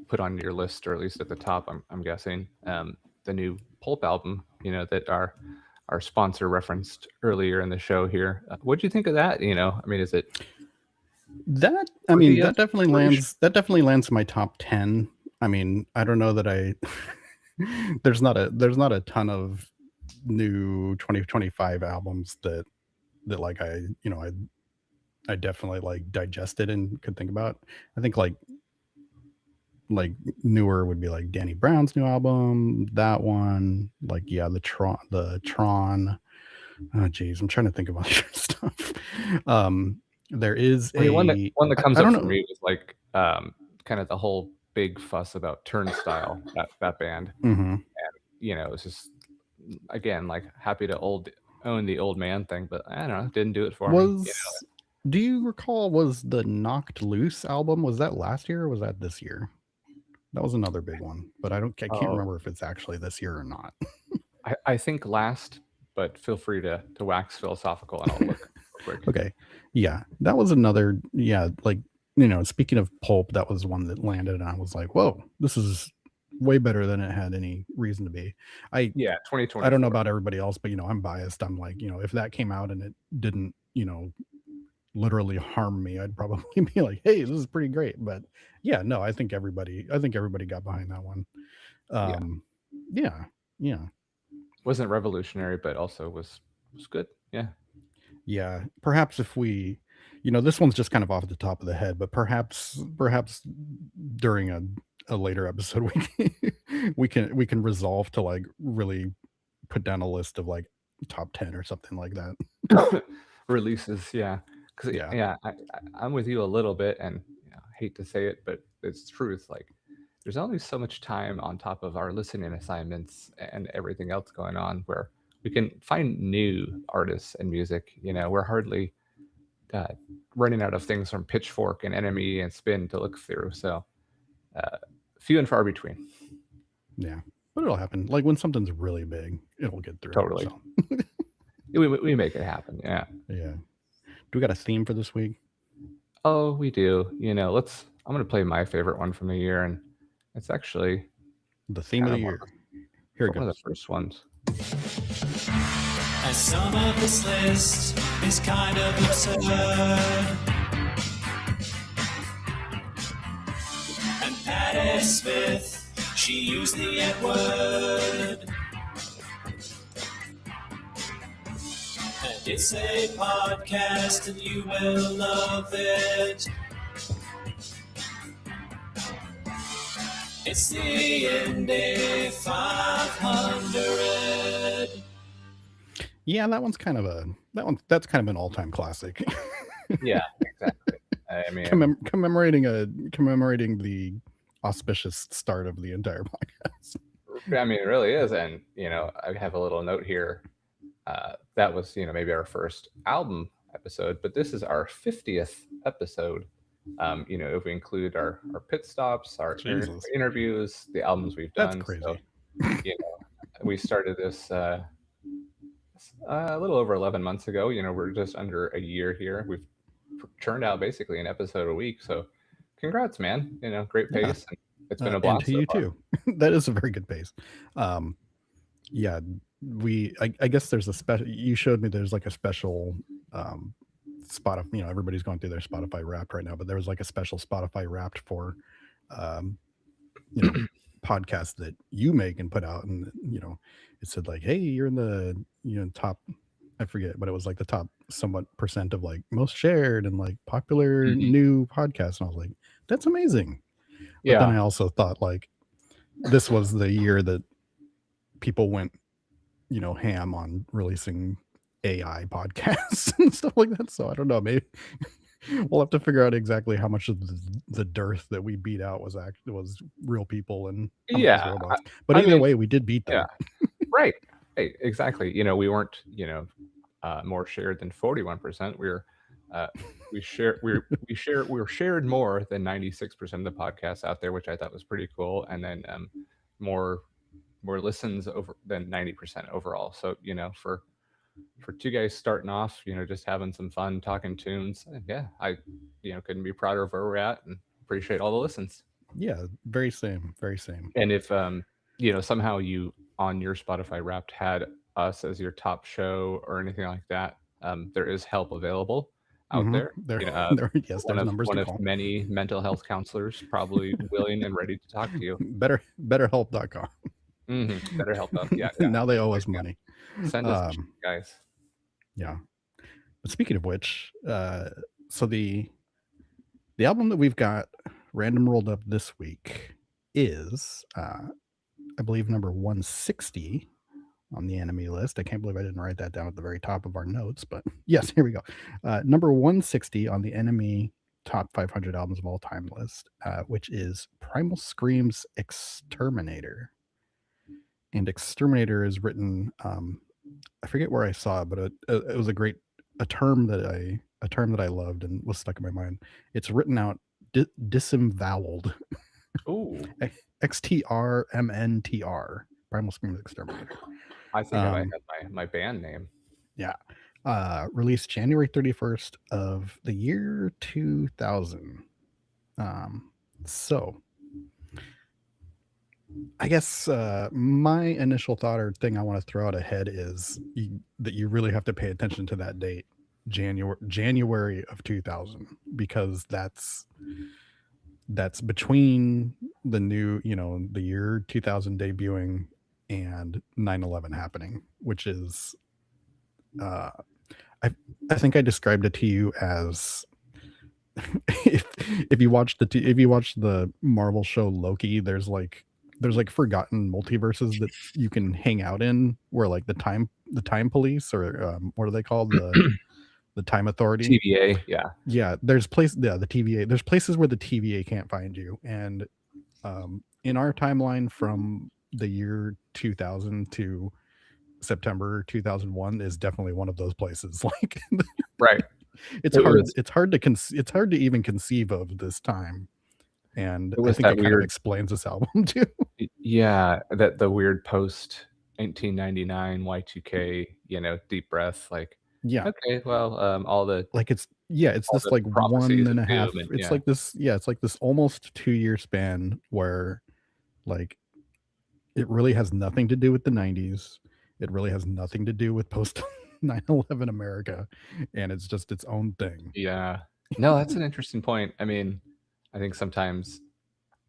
put on your list, or at least at the top, I'm guessing, the new Pulp album, that our sponsor referenced earlier in the show here. What do you think of that? I mean, is it that? I mean, that definitely lands. That definitely lands in my top 10. I mean, I don't know that I. there's not a ton of new 2025 albums that like I definitely like digested and could think about. I think like newer would be like Danny Brown's new album, that one, like the Tron. Oh geez, I'm trying to think of other stuff. There is one that comes I up don't for know. me was like kind of the whole big fuss about Turnstile, that band. Mm-hmm. It's just, again, like, happy to own the old man thing, but I don't know, didn't do it for me. Do you recall, was the Knocked Loose album, was that last year or was that this year? That was another big one, but I can't remember if it's actually this year or not. I think last, but feel free to wax philosophical and I'll look real quick. Okay. Yeah. That was another, like, speaking of Pulp, that was one that landed and I was like, whoa, this is way better than it had any reason to be. 2020. I don't know about everybody else, but I'm biased. I'm like, if that came out and it didn't, literally harm me, I'd probably be like, hey, this is pretty great. But yeah, no, I think everybody got behind that one. Yeah. Wasn't revolutionary, but also was good. Yeah. Perhaps if we, this one's just kind of off the top of the head, but perhaps during a later episode we can resolve to like really put down a list of like top 10 or something like that. Releases, yeah. Because I'm with you a little bit, and I hate to say it, but it's truth. Like, there's only so much time on top of our listening assignments and everything else going on where we can find new artists and music. We're hardly running out of things from Pitchfork and NME and Spin to look through. So few and far between. Yeah, but it'll happen. Like when something's really big, it'll get through. Totally. So. we make it happen. Yeah. Do we got a theme for this week? Oh, we do. I'm going to play my favorite one from the year, and it's actually the theme of the year. Here it goes. One of the first ones. As some of this list is kind of absurd, and Patti Smith, she used the N-word. And it's a podcast and you will love it. It's the Indy 500. Yeah, that's kind of an all-time classic. Yeah, exactly. I mean, commemorating the auspicious start of the entire podcast. I mean, it really is, and I have a little note here. That was maybe our first album episode, but this is our 50th episode. If we include our pit stops, our interviews, the albums we've done. That's crazy. So, we started this a little over 11 months ago. We're just under a year here. We've churned out basically an episode a week. So congrats, man. Great pace. And it's been a blast. And to you too. That is a very good pace. I guess there's a special, you showed me there's like a special Spotify, everybody's going through their Spotify Wrapped right now, but there was like a special Spotify Wrapped for podcasts that you make and put out, and it said like, hey, you're in the top, I forget, but it was like the top somewhat percent of like most shared and like popular new podcasts, and I was like, that's amazing. But then I also thought like this was the year that people went ham on releasing AI podcasts and stuff like that. So I don't know, maybe we'll have to figure out exactly how much of the dearth that we beat out was real people and robots. But either way, we did beat them. Yeah. Right. Hey, exactly. We weren't more shared than 41%. We were shared more than 96% of the podcasts out there, which I thought was pretty cool, and then more listens over than 90% overall. So for two guys starting off, just having some fun talking tunes, I couldn't be prouder of where we're at, and appreciate all the listens. Yeah, very same. And if somehow you on your Spotify Wrapped had us as your top show or anything like that, there is help available out there. There, yes, One there's of numbers to call. many mental health counselors probably willing and ready to talk to you. Betterhelp.com. BetterHelp. Yeah. Now they owe us money. Send us guys. Yeah. But speaking of which, so the album that we've got random rolled up this week is I believe number 160 on the enemy list. I can't believe I didn't write that down at the very top of our notes, but yes, here we go. Number 160 on the enemy top 500 albums of all time list, which is Primal Scream's Exterminator. And Exterminator is written, I forget where I saw it, but it was a term that I loved and was stuck in my mind. It's written out disemboweled. Ooh. XTRMNTR. Primal Scream's Exterminator. I think I have my band name. Yeah. Released January 31st of the year 2000. So I guess my initial thought or thing I want to throw out ahead is that you really have to pay attention to that date, January of 2000, because that's between the new, the year 2000 debuting and 9/11 happening, which is I think I described it to you as if you watch the Marvel show Loki, there's like forgotten multiverses that you can hang out in, where like the time police, or what are they called, the time authority, TVA. There's the TVA, there's places where the TVA can't find you. And in our timeline from the year 2000 to September 2001 is definitely one of those places. Like, right, it's hard to even conceive of this time. And I think it kind of explains this album too. Yeah, that the weird post 1999 Y2K, deep breath, like, yeah, okay, well, all the like it's this like 1.5, it's like this, it's like this almost 2-year span where like it really has nothing to do with the 90s. It really has nothing to do with post 9/11 America, and it's just its own thing. Yeah. No, that's an interesting point. I mean, I think sometimes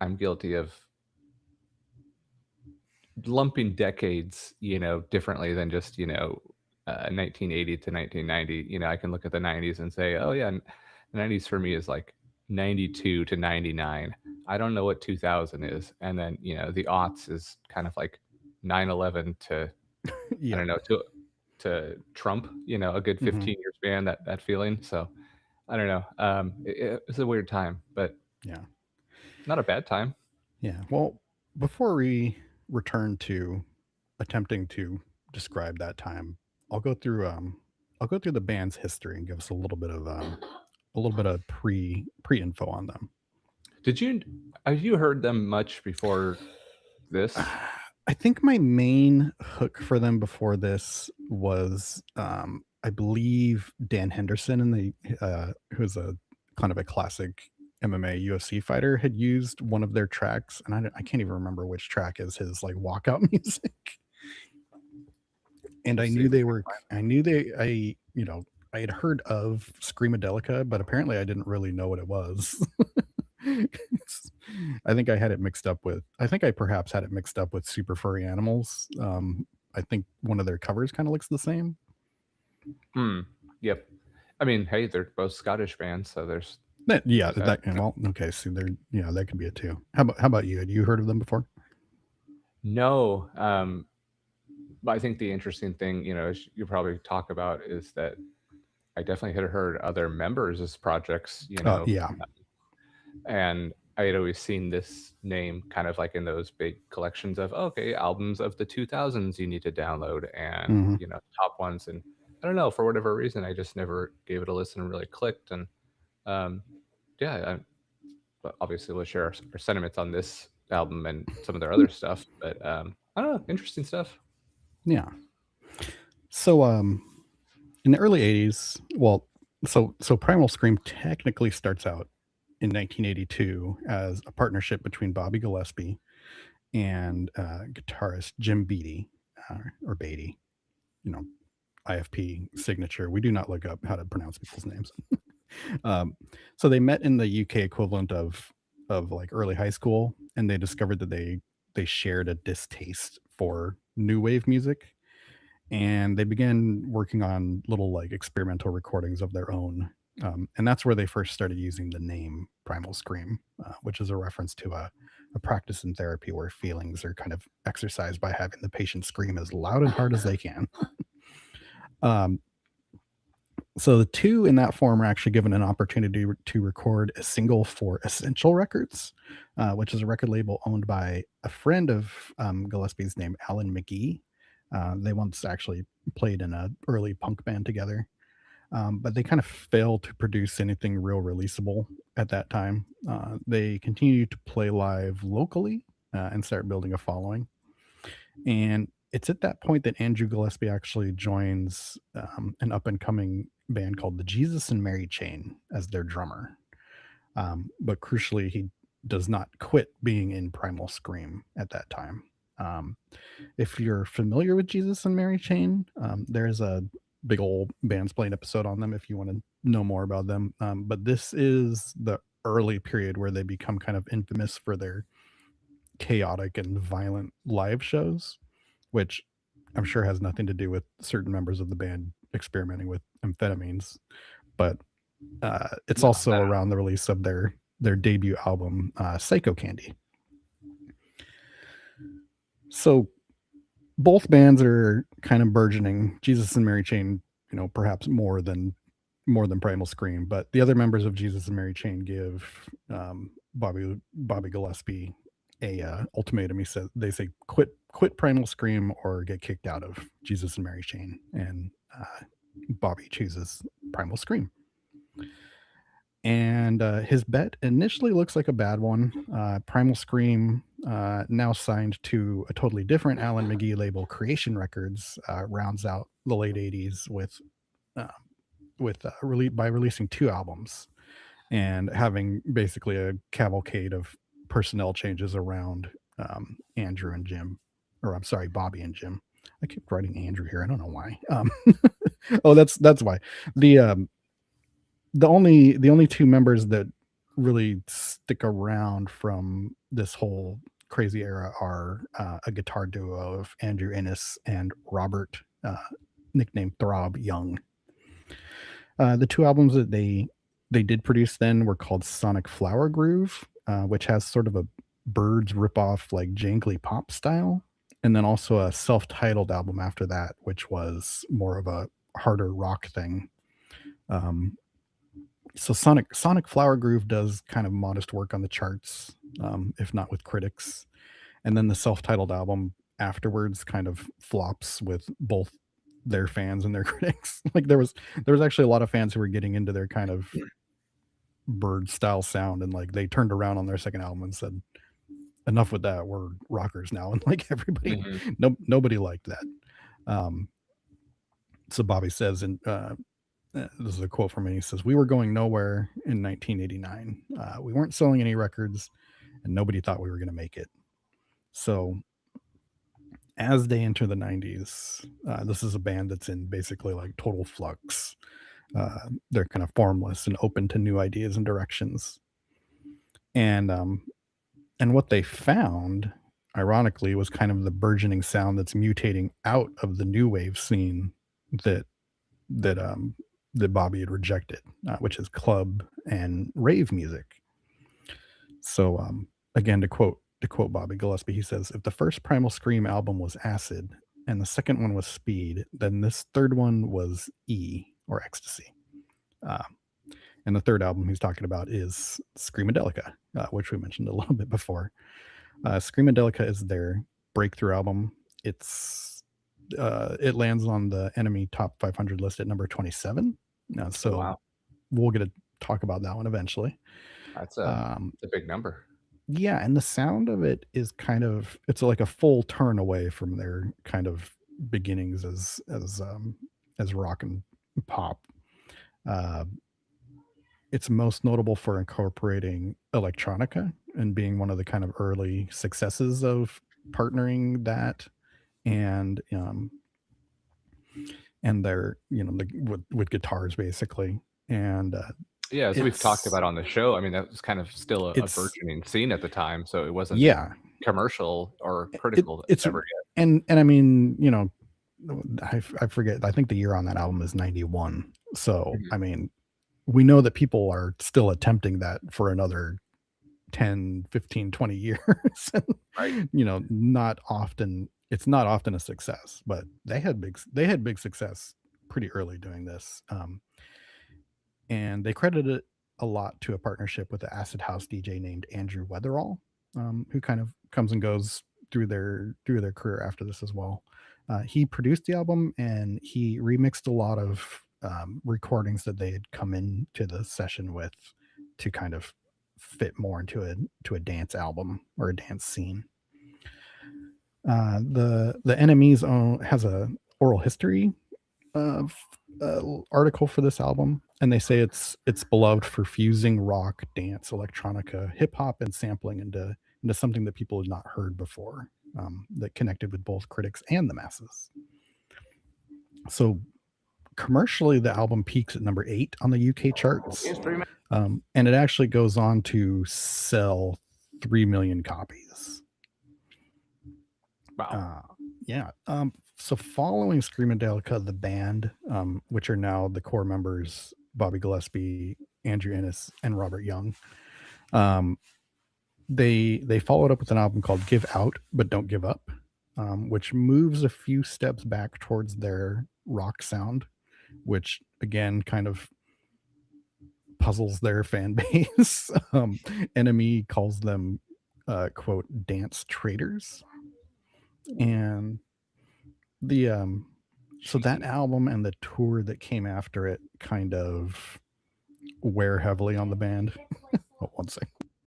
I'm guilty of lumping decades, differently than just, 1980 to 1990. I can look at the 90s and say, oh yeah, the 90s for me is like 92 to 99. I don't know what 2000 is. And then, the aughts is kind of like 9/11 to, I don't know, to Trump, a good 15-year span, that feeling. So I don't know. It's a weird time, but yeah, not a bad time. Yeah. Well, before we return to attempting to describe that time, I'll go through the band's history and give us a little bit of pre info on them. Have you heard them much before this? I think my main hook for them before this was I believe Dan Henderson, and who's a kind of a classic MMA UFC fighter, had used one of their tracks, and I can't even remember which track is his like walkout music. And I had heard of Screamadelica, but apparently I didn't really know what it was. I think I perhaps had it mixed up with Super Furry Animals. I think one of their covers kind of looks the same. Yep. I mean, hey, they're both Scottish bands, so there's well, okay, so that could be it too. How about you? Had you heard of them before? No. But I think the interesting thing, as you probably talk about, is that I definitely had heard other members' projects, yeah. And I had always seen this name kind of like in those big collections of, okay, albums of the 2000s you need to download, and top ones. And I don't know, for whatever reason, I just never gave it a listen and really clicked. And obviously we'll share our sentiments on this album and some of their other stuff, but I don't know, interesting stuff. Yeah. So in the early 80s, well, so Primal Scream technically starts out in 1982 as a partnership between Bobby Gillespie and guitarist Jim Beatty, or Beatty, IFP signature. We do not look up how to pronounce people's names. So they met in the UK equivalent of like early high school, and they discovered that they shared a distaste for new wave music, and they began working on little like experimental recordings of their own. And that's where they first started using the name Primal Scream, which is a reference to a practice in therapy where feelings are kind of exercised by having the patient scream as loud and hard as they can. So the two in that form are actually given an opportunity to record a single for Essential Records, which is a record label owned by a friend of Gillespie's named Alan McGee. They once actually played in an early punk band together, but they kind of failed to produce anything real releasable at that time. They continued to play live locally and start building a following. And it's at that point that Andrew Gillespie actually joins an up-and-coming band called the Jesus and Mary Chain as their drummer. But crucially, he does not quit being in Primal Scream at that time. If you're familiar with Jesus and Mary Chain, there's a big old Bandsplain episode on them if you want to know more about them. But this is the early period where they become kind of infamous for their chaotic and violent live shows, which I'm sure has nothing to do with certain members of the band experimenting with amphetamines, but it's also around the release of their debut album, Psycho Candy. So both bands are kind of burgeoning. Jesus and Mary Chain, perhaps more than Primal Scream, but the other members of Jesus and Mary Chain give Bobby Gillespie a ultimatum. They say quit Primal Scream or get kicked out of Jesus and Mary Chain, and Bobby chooses Primal Scream. And his bet initially looks like a bad one. Primal Scream, now signed to a totally different Alan McGee label, Creation Records, rounds out the late 80s by releasing 2 albums and having basically a cavalcade of personnel changes around Andrew and Jim, or I'm sorry, Bobby and Jim. I keep writing Andrew here. I don't know why. Oh, that's why. The only 2 members that really stick around from this whole crazy era are a guitar duo of Andrew Innes and Robert, nicknamed Throb Young. The 2 albums that they did produce then were called Sonic Flower Groove, which has sort of a Byrds ripoff, like jangly pop style, and then also a self-titled album after that, which was more of a harder rock thing. So Sonic Flower Groove does kind of modest work on the charts, if not with critics. And then the self-titled album afterwards kind of flops with both their fans and their critics. Like there was actually a lot of fans who were getting into their kind of Bird style sound, and like they turned around on their second album and said, enough with that, we're rockers now. And like everybody, nobody liked that. So Bobby says, and this is a quote from him, he says, "We were going nowhere in 1989. We weren't selling any records and nobody thought we were going to make it." So as they enter the 90s, this is a band that's in basically like total flux. They're kind of formless and open to new ideas and directions. And what they found, ironically, was kind of the burgeoning sound that's mutating out of the new wave scene that Bobby had rejected, which is club and rave music. So again, to quote Bobby Gillespie, he says, "If the first Primal Scream album was acid and the second one was speed, then this third one was E, or ecstasy." And the third album he's talking about is Screamadelica, which we mentioned a little bit before. Screamadelica is their breakthrough album. It lands on the Enemy Top 500 list at number 27. So wow. We'll get to talk about that one eventually. That's a big number. Yeah, and the sound of it is kind of, it's like a full turn away from their kind of beginnings as rock and pop. it's most notable for incorporating electronica and being one of the kind of early successes of partnering that and their with guitars basically. And Yeah, as we've talked it's about on the show, I mean, that was kind of still a it's burgeoning scene at the time, so it wasn't yeah, commercial or it critical it's ever yet. and I mean, I forget. I think the year on that album is 91. So, Mhm. I mean, we know that people are still attempting that for another 10, 15, 20 years. Right. Not often it's not often a success, but they had big success pretty early doing this. And they credited it a lot to a partnership with the acid house DJ named Andrew Weatherall, who kind of comes and goes through their career after this as well. He produced the album and he remixed a lot of recordings that they had come into the session with to kind of fit more into a dance album or a dance scene. The Enemies has a oral history of article for this album, and they say it's beloved for fusing rock, dance, electronica, hip hop, and sampling into something that people had not heard before, that connected with both critics and the masses. So commercially, the album peaks at number 8 on the UK charts, and it actually goes on to sell 3 million copies. Wow. Yeah. So following Screamadelica, the band, which are now the core members, Bobby Gillespie, Andrew Innes, and Robert Young, they followed up with an album called Give Out, But Don't Give Up, which moves a few steps back towards their rock sound, which again kind of puzzles their fan base. Enemy calls them, quote, dance traders. And the so that album and the tour that came after it kind of wear heavily on the band. Oh, one second.